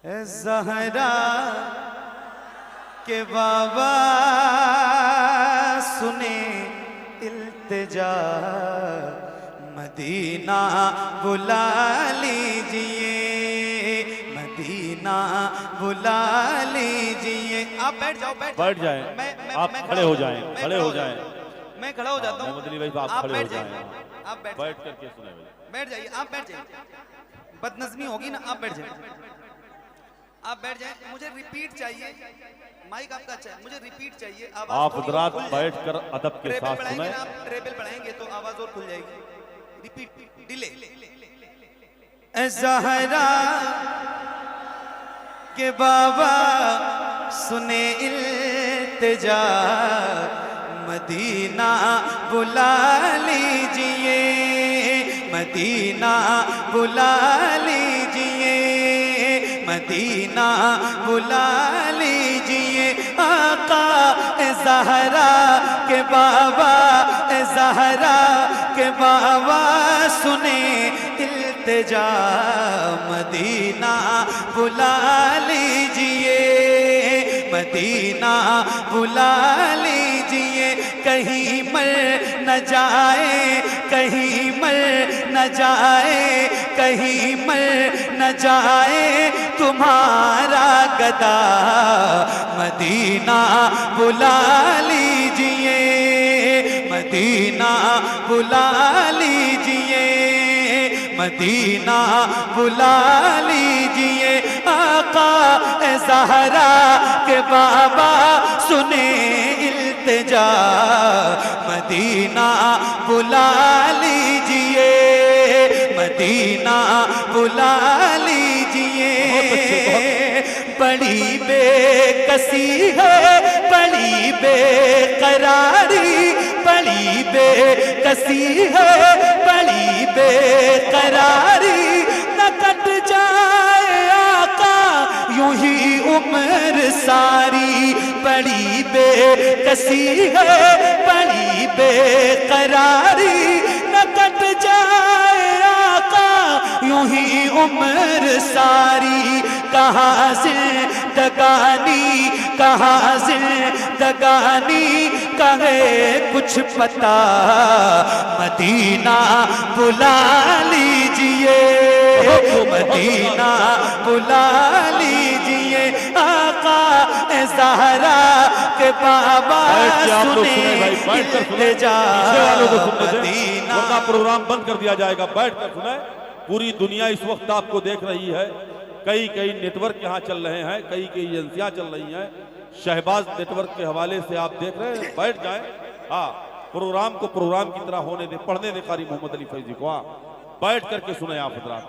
ज़हरा के बाबा सुने इल्तिजा, मदीना बुला लीजिए, मदीना बुला लीजिए। आप बैठ जाओ, बैठ जाएं। आप खड़े हो जाएं, खड़े हो जाएं। मैं खड़ा हो जाता हूँ। मोहम्मद अली भाई आप खड़े हो जाएं। आप बैठ करके सुने। बैठ जाइए, आप बैठ जाइए। बदनज़मी होगी ना, आप बैठ जाइए, आप बैठ जाएं। मुझे रिपीट चाहिए, माइक आपका अच्छा है, मुझे रिपीट चाहिए। आप हजरात बैठकर अदब के साथ सुने। आप ट्रेबल बढ़ाएंगे तो आवाज और खुल जाएगी। Repeat, delay. ज़हरा के बाबा सुने इल्तिजा, मदीना बुला लीजिए, मदीना बुला लीजिए, मदीना बुला लीजिए। आका ज़हरा के बाबा, ज़हरा के बाबा सुने इल्तिजा, मदीना बुला लीजिए, मदीना बुला लीजिए। कहीं मर न जाए, कहीं मर न जाए, कहीं मर न जाए तुम्हारा गदा, मदीना बुला लीजिए, मदीना बुला लीजिए, मदीना बुला लीजिए। आका ज़हरा के बाबा सुने इल्तिजा, मदीना बुला लीजिए, मदीना बुला लीजिए। बड़ी बेकसी है, बड़ी बेकरारी, बड़ी बेकसी है, बड़ी बेकरारी, न कट जाए आका यूं ही उम्र सारी। बड़ी बेकसी है, बड़ी बेकरारी, न कट जाए आका यूं ही उम्र सारी। कहाँ जिंदगानी, कहाँ जिंदगानी कहे कुछ पता, मदीना बुला लीजिए, मदीना बुला लीजिए। आका ज़हरा के बाबा सुने इल्तिजा, मदीना। वरना प्रोग्राम बंद कर दिया जाएगा। बैठ कर सुने। पूरी दुनिया इस वक्त आपको देख रही है। कई कई नेटवर्क यहाँ चल रहे हैं, कई कई एजेंसियां चल रही हैं। शहबाज नेटवर्क के हवाले से आप देख रहे हैं। बैठ जाएं। हाँ, प्रोग्राम को प्रोग्राम की तरह होने दे। पढ़ने दे कारी मोहम्मद अली फैजी को। हाँ, बैठ करके सुने आप हजरात।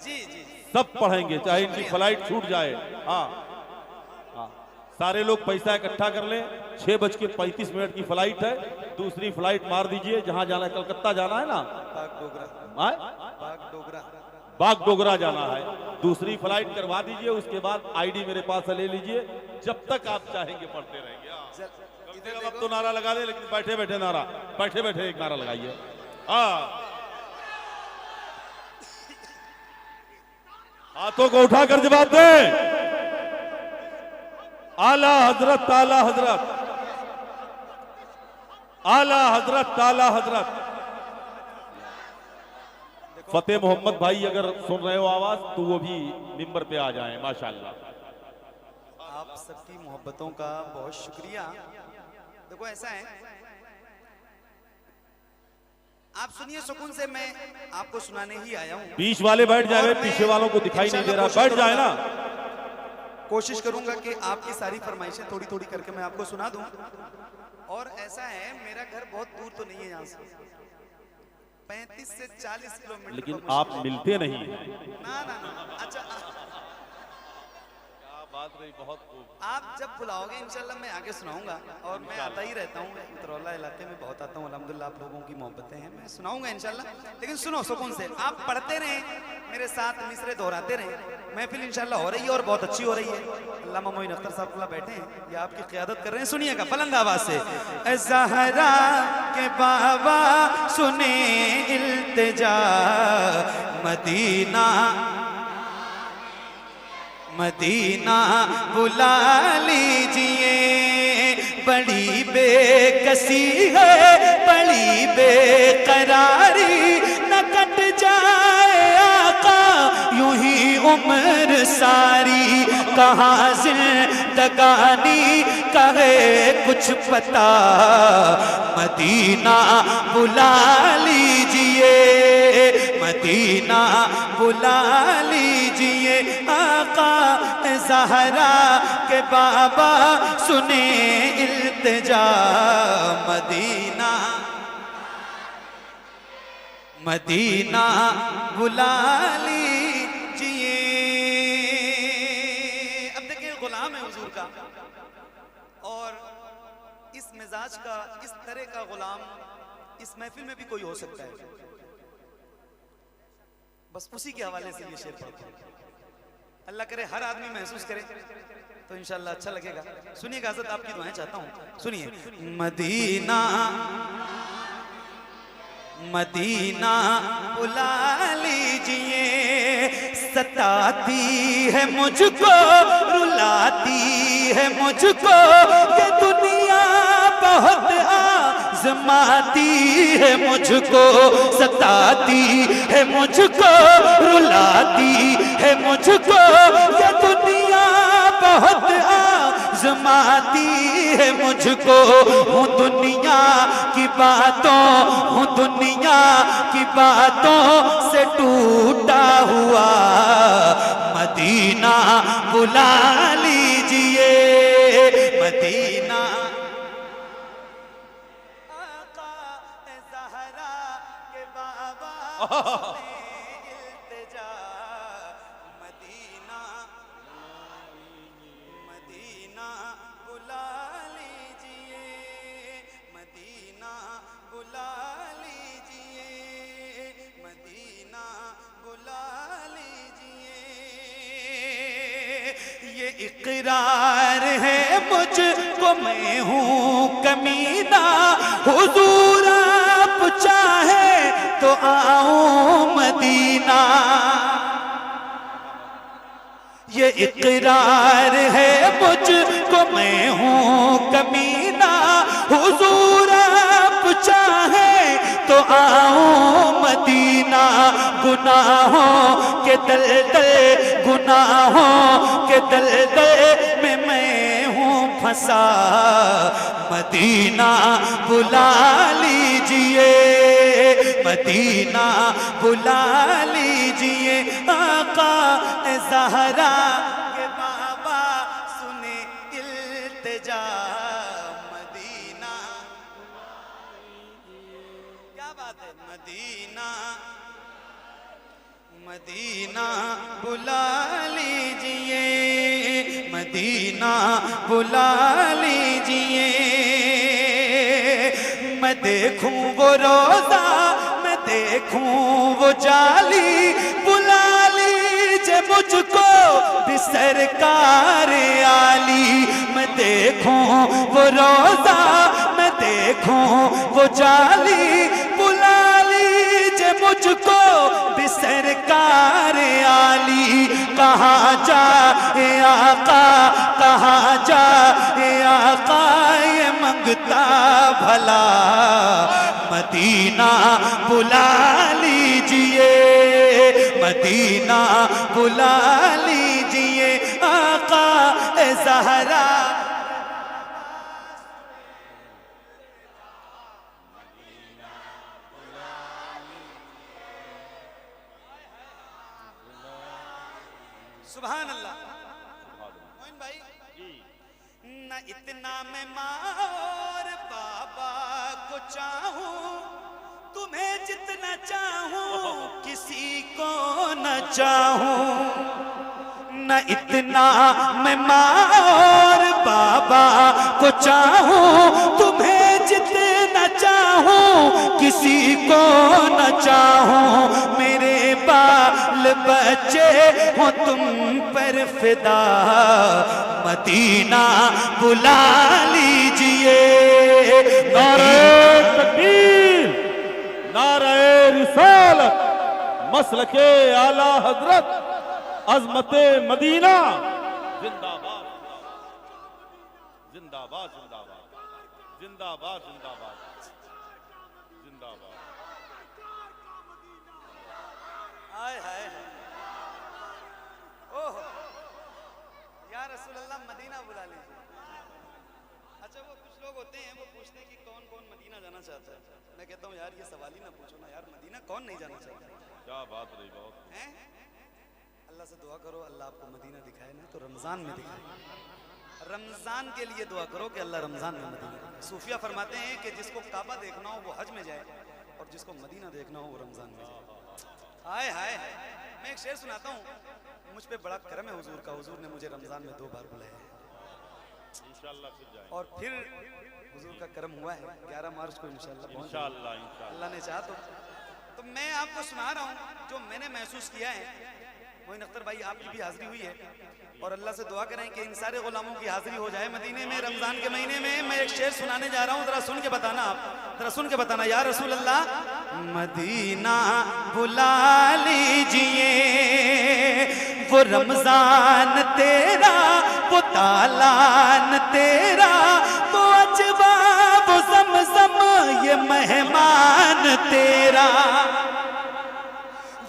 जी जी, सब पढ़ेंगे, चाहे इनकी फ्लाइट छूट जाए। हाँ हाँ, सारे लोग पैसा इकट्ठा कर लें। 6:35 की फ्लाइट है। दूसरी फ्लाइट मार दीजिए। जहां जाना है, कलकत्ता जाना है ना, बागडोगरा जाना है। दूसरी फ्लाइट करवा दीजिए। उसके बाद आईडी मेरे पास से ले लीजिए। जब तक आप चाहेंगे पढ़ते रहेंगे। अब तो नारा लगा दे, लेकिन बैठे बैठे नारा, बैठे बैठे एक नारा लगाइए। हाँ, हाथों को उठाकर जवाब दे। आला हजरत, आला हजरत, आला हजरत, आला हजरत। फतेह मोहम्मद भाई अगर सुन रहे हो आवाज, तो वो भी मिंबर पे आ जाएं। माशाल्लाह, आप सबकी मोहब्बतों का बहुत शुक्रिया। देखो ऐसा है, आप सुनिए सुकून से, मैं आपको सुनाने ही आया हूँ। बीच वाले बैठ जाए, पीछे वालों को दिखाई नहीं दे रहा। बैठ जाए ना। कोशिश करूंगा कि आपकी सारी फरमाइशें थोड़ी थोड़ी करके मैं आपको सुना दूं। और ऐसा है, मेरा घर बहुत दूर तो नहीं है यहाँ से, 35 से 40 किलोमीटर। लेकिन आप मिलते नहीं। ना ना ना, अच्छा क्या बात रही, बहुत खूब। आप जब बुलाओगे इंशाल्लाह मैं आगे सुनाऊंगा। और मैं आता ही रहता हूँ, उतरौला इलाके में बहुत आता हूँ। अल्हम्दुलिल्लाह आप लोगों की मोहब्बतें हैं, मैं सुनाऊंगा इंशाल्लाह। लेकिन सुनो सुकून से, आप पढ़ते रहें, मेरे साथ मिसरे दोहराते रहें। महफिल इंशाल्लाह हो रही है और बहुत अच्छी हो रही है। अल्लामा मोइन अख्तर साहब खुला बैठे हैं, ये आपकी क़ियादत कर रहे हैं। सुनिएगा बुलंद आवाज से। ज़हरा के बाबा सुने इल्तिजा, मदीना मदीना बुला लीजिए, बड़ी बेकसी है, बड़ी बेकरारी, न कट जाए आका यूं ही उम्र सारी। कहाँ जिंदगानी कहे कुछ पता, मदीना बुला लीजिए, मदीना बुला लीजिए। आका ज़हरा के बाबा सुने इल्तिजा, मदीना मदीना बुला लीजिए। अब देखिए गुलाम है हुजूर का, और इस मिजाज का, इस तरह का गुलाम इस महफिल में भी कोई हो सकता है। बस उसी के हवाले से ये शेर पढ़ता हूं। अल्लाह करे हर आदमी महसूस करे तो इंशाअल्लाह अच्छा लगेगा। सुनिएगा हज़रत, आपकी दुआएं चाहता हूं, सुनिए। मदीना मदीना बुला लीजिए, सताती है मुझको, रुलाती है मुझको, ये दुनिया बहुत आज़माती है मुझको, सताती है मुझको, रुलाती है मुझको, ये दुनिया बहुत आज़माती है मुझको। हूँ दुनिया की बातों, हूँ दुनिया की बातों से टूटा हुआ, मदीना बुला लीजिए, मदीना। आका ज़हरा के बाबा इल्तिजा, मदीना मदीना बुला लीजिए, मदीना बुला लीजिए, मदीना बुला लीजिए। ये इकरार है मुझको, मैं हूँ कमीना, हुजूर आप चाहे तो आऊं मदीना। ये इकरार है मुझको, मैं हूँ कमीना, हुजूर आप चाहे तो आऊं मदीना। गुनाहों के दलदल, गुनाहों के दलदल में मैं हूँ फंसा, मदीना बुला लीजिए, मदीना बुला लीजिए। आका ज़हरा के बाबा सुने इल्तिजा, मदीना। क्या बात है, मदीना मदीना बुला लीजिए, मदीना बुला लीजिए। मैं देखूं वो रोजा, मैं देखूं वो जाली, बुला लीजिए मुझको भी सरकार आली। मैं देखूं वो रोजा, मैं देखूं वो जाली, बुला लीजिए मुझको भी सरकार आली। कहाँ जाए आका, कहाँ जाए आका, ये मंगता भला, मदीना बुला लीजिए, मदीना बुला लीजिए। आका ज़हरा सुभान अल्लाह। मोइन भाई, न इतना मैं माँ और बाबा को चाहूं, तुम्हें जितना चाहूं किसी को न चाहूं। न इतना मैं माँ और बाबा को चाहूं, तुम्हें जितना चाहूं किसी को न चाहूं। मेरे बाल बच्चे हो तुम पर फिदा, मदीना बुला लीजिए। नारे तकबीर, नारे रिसालत, मसलके आला हजरत अजमते मदीना जिंदाबाद जिंदाबाद जिंदाबाद जिंदाबाद जिंदाबाद जिंदाबाद। हाय हाय ओह या रसूल अल्लाह मदीना बुला लीजिए। अच्छा वो कुछ लोग होते हैं वो पूछते हैं कि कौन कौन मदीना जाना चाहता है। मैं कहता हूँ यार ये सवाल ही ना पूछो ना यार, मदीना कौन नहीं जाना चाहता। क्या बात रही, बहुत हैं? अल्लाह से दुआ करो अल्लाह आपको मदीना दिखाए ना तो रमजान में दिखाए। रमजान के लिए दुआ करो कि अल्लाह रमजान में मदीना दिखाए। सूफिया फरमाते हैं कि जिसको काबा देखना हो वो हज में जाए और जिसको मदीना देखना हो वो रमजान में जाए। हाय हाय मैं एक शेर सुनाता हूँ। मुझ पे बड़ा करम है हुजूर का, हुजूर ने मुझे रमजान में 2 बार बुलाया है इंशाअल्लाह फिर जाएंगे। और फिर हुजूर का करम हुआ है 11 मार्च को इंशाअल्लाह पहुंच इंशाअल्लाह अल्लाह ने चाहा तो मैं आपको सुना रहा हूँ जो मैंने महसूस किया है। मोइन अख्तर भाई आपकी भी हाजिरी हुई है और अल्लाह से दुआ करें कि इन सारे गुलामों की हाजिरी हो जाए मदीने में रमजान के महीने में। मैं एक शेर सुनाने जा रहा हूँ, जरा सुन के बताना, आप जरा सुन के बताना। या रसूल अल्लाह मदीना बुला लीजिए, वो रमजान तेरा वो तालान तेरा वो अजवा वो ज़मज़म ये मेहमान तेरा।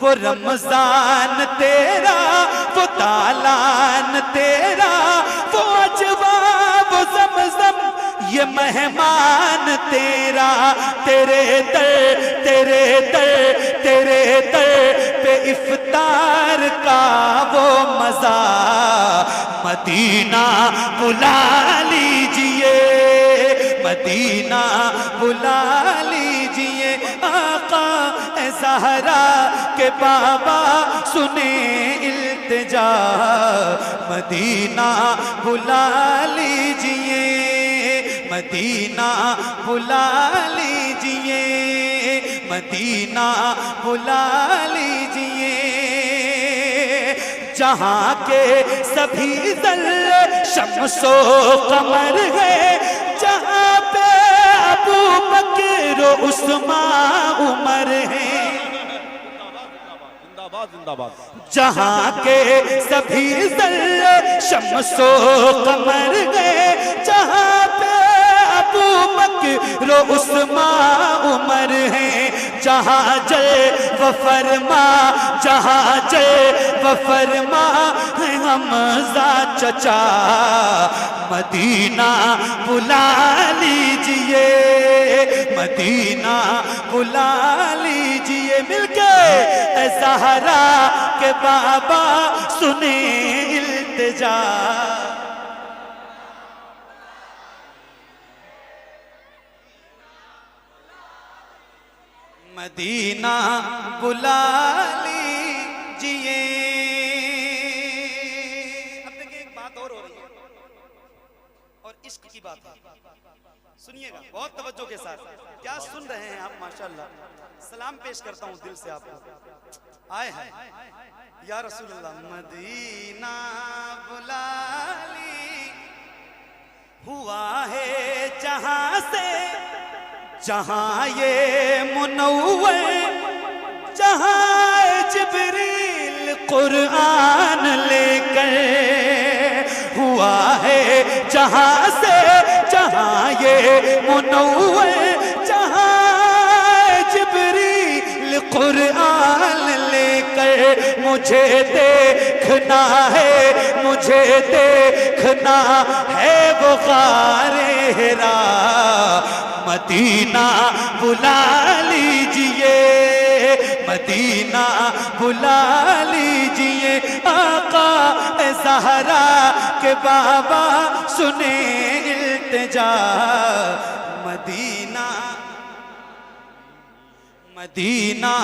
वो रमजान तेरा वो तालान तेरा वो अजवा वो ज़मज़म ये मेहमान तेरा। तेरे दर पे इफ्तार का वो मज़ा मदीना बुला लीजिए, मदीना बुला लीजिए। आका ज़हरा के बाबा सुने इल्तिजा, मदीना बुला लीजिए, मदीना बुला लीजिए, मदीना बुला लीजिए। जहाँ के सभी ज़र्रे शम्सो कमर है, जहाँ पे अबू बकर उस्मान उमर है। जिंदाबाद जिंदाबाद। जहाँ के सभी ज़र्रे शम्सो कमर गए, जहाँ पे अबू बकर उस्मान उमर है। जहाँ जल व फरमा, जहाँ जल व फरमा है हमज़ा चचा, मदीना बुला लीजिए, मदीना बुला लीजिए। मिलके ज़हरा के बाबा सुने इल्तिजा। मदीना बुला लीजिए। अब देखिए एक बात और हो रही है और इश्क की बात है, सुनिएगा बहुत तवज्जो के साथ। क्या सुन रहे हैं आप? माशाअल्लाह। सलाम पेश करता हूँ दिल से आपको। आए हैं या रसूल अल्लाह मदीना बुला ली, हुआ है जहां से जहां ये मुनव्वर, जहां जिब्रील कुरान लेकर, हुआ है जहां से जहां ये मुनव्वर, जहां जिब्रील कुरान लेकर। मुझे देखना है, मुझे देखना है वो गारे हिरा, मदीना बुला लीजिए, मदीना बुला लीजिए। आका ज़हरा के बाबा सुने इल्तिजा, मदीना मदीना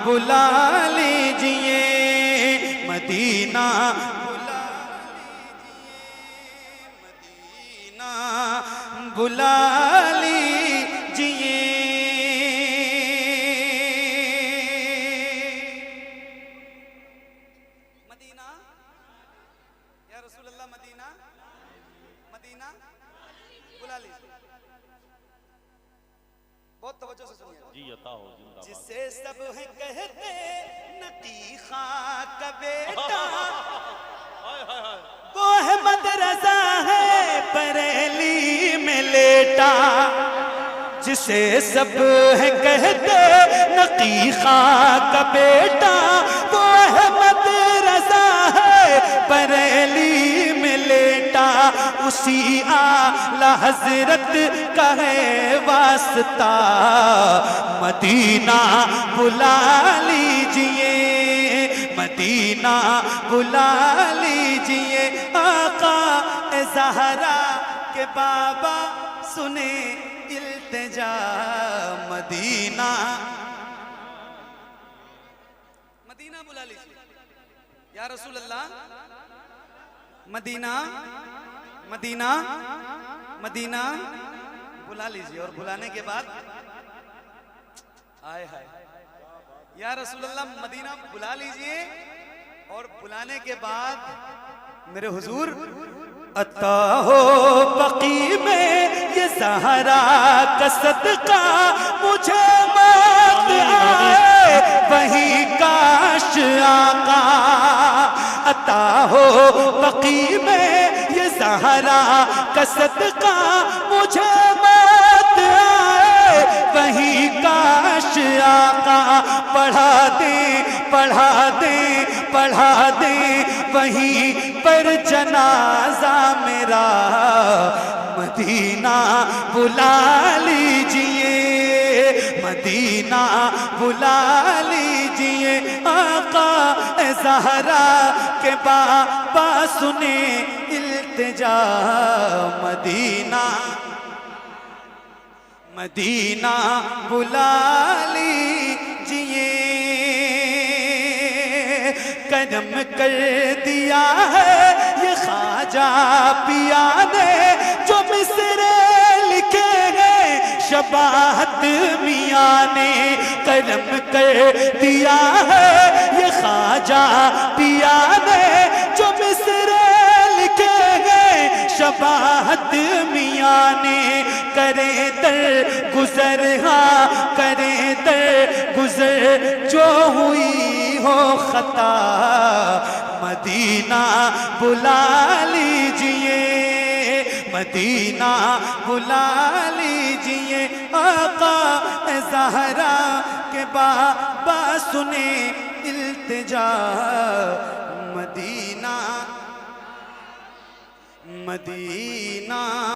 बुला लीजिए, मदीना बुला लीजिए, मदीना बुला लीजिए। मदीना या रसूल अल्लाह, मदीना मदीना बुला लीजिए। बहुत तवज्जो से सुनिए। जी अता हो जिंदाबाद। जिसे सब है कहते नकी खां का बेटा, वो है मदरसा है बरेली में लेटा। जिसे सब है कहते नकी खां का बेटा, वो है मदरसा है बरेली में लेटा। उसी आला हजरत का है वास्ता, मदीना बुला लीजिए, मदीना बुला लीजिए। आका ए ज़हरा के बाबा सुने इल्तिजा, मदीना मदीना बुला लीजिए या रसूल अल्लाह। मदीना मदीना मदीना बुला लीजिए। और बुलाने के बाद आए हाय या रसूल अल्लाह, मदीना बुला लीजिए। और बुलाने के बाद मेरे हुजूर अता हो बकी में ये ज़हरा का सदका, मुझे मौत आए वही काश आका। अता हो बकी में ये ज़हरा का सदका, मुझे मौत आए वही काश आका। पढ़ा दे पढ़ा दे पढ़ा दे वहीं पर जनाजा मेरा, मदीना बुला लीजिए, मदीना बुला लीजिए। आका ए ज़हरा के बाबा सुने इल्तिजा, मदीना मदीना बुला लीजिए। करम कर दिया है ये ख्वाजा पिया ने, जो मिसरे लिखे हैं शबाहत मियाँ ने। करम कर दिया है ये ख्वाजा पिया ने, जो मिसरे लिखे हैं शबाहत मियाँ ने। करे दर गुजर हाँ करे दर गुजर, जो हुई हो खता, मदीना बुला लीजिए, मदीना बुला लीजिए। आका ए ज़हरा के बाबा सुने इल्तिजा, मदीना मदीना।